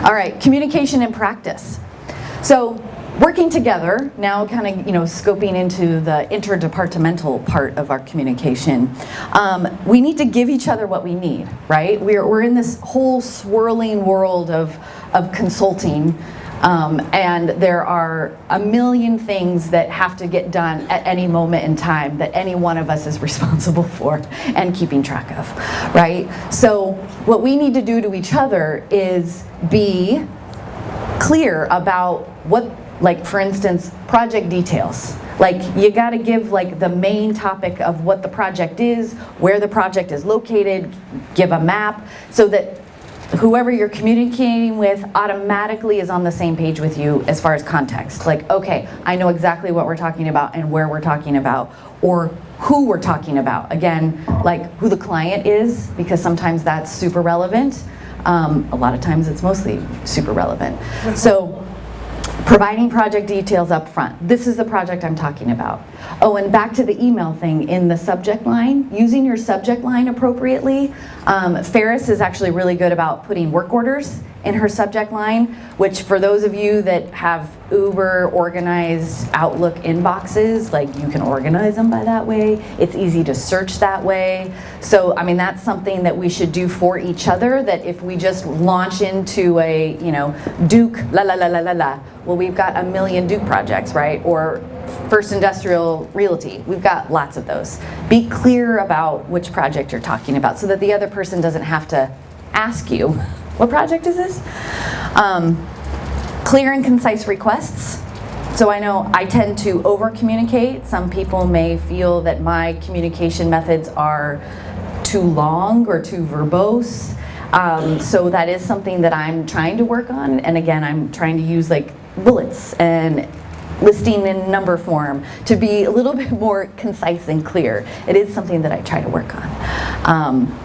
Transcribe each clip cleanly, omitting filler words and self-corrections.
All right, communication in practice. So working together, now kind of scoping into the interdepartmental part of our communication, we need to give each other what we need, right? We're in this whole swirling world of consulting, and there are a million things that have to get done at any moment in time that any one of us is responsible for and keeping track of, right? So what we need to do to each other is be clear about what, like for instance, project details. Like you gotta give like the main topic of what the project is, where the project is located, give a map so that whoever you're communicating with automatically is on the same page with you as far as context. Like, okay, I know exactly what we're talking about and where we're talking about, or who we're talking about. Again, like who the client is, because sometimes that's super relevant. A lot of times it's mostly super relevant. So providing project details up front. This is the project I'm talking about. Oh, and back to the email thing in the subject line, using your subject line appropriately. Ferris is actually really good about putting work orders in her subject line, which for those of you that have uber organized Outlook inboxes, like you can organize them by that way. It's easy to search that way. So, I mean, that's something that we should do for each other, that if we just launch into a, Duke, la la la la la la, well, we've got a million Duke projects, right? Or First Industrial Realty, we've got lots of those. Be clear about which project you're talking about so that the other person doesn't have to ask you, what project is this? Clear and concise requests. So I know I tend to over-communicate. Some people may feel that my communication methods are too long or too verbose. So that is something that I'm trying to work on. And again, I'm trying to use like bullets and listing in number form to be a little bit more concise and clear. It is something that I try to work on.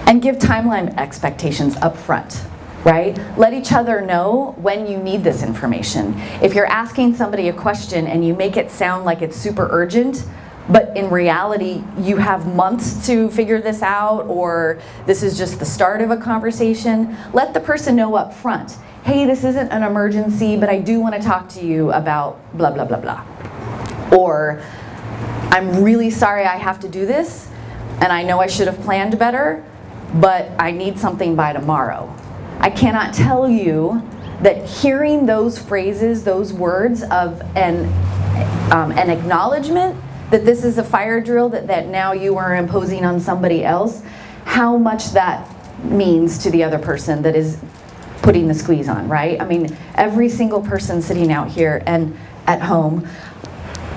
And give timeline expectations up front, right? Let each other know when you need this information. If you're asking somebody a question and you make it sound like it's super urgent, but in reality you have months to figure this out, or this is just the start of a conversation, let the person know up front, hey, this isn't an emergency, but I do want to talk to you about blah, blah, blah, blah. Or, I'm really sorry I have to do this, and I know I should have planned better, but I need something by tomorrow. I cannot tell you that hearing those phrases, those words of an acknowledgement that this is a fire drill that now you are imposing on somebody else, how much that means to the other person that is putting the squeeze on, right? I mean, every single person sitting out here and at home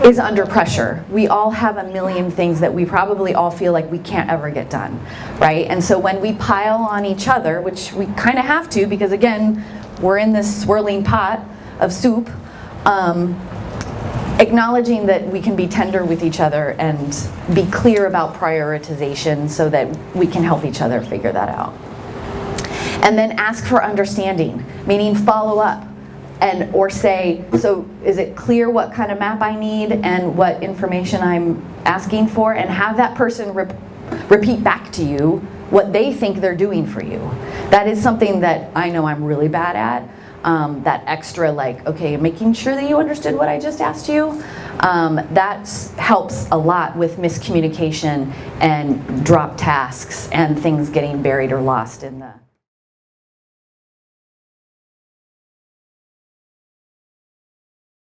is under pressure. We all have a million things that we probably all feel like we can't ever get done, right? And so when we pile on each other, which we kind of have to, because again, we're in this swirling pot of soup, acknowledging that we can be tender with each other and be clear about prioritization so that we can help each other figure that out. And then ask for understanding, meaning follow up. And or say, so is it clear what kind of map I need and what information I'm asking for, and have that person repeat back to you what they think they're doing for you. That is something that I know I'm really bad at, that extra like, okay, making sure that you understood what I just asked you. That helps a lot with miscommunication and drop tasks and things getting buried or lost in the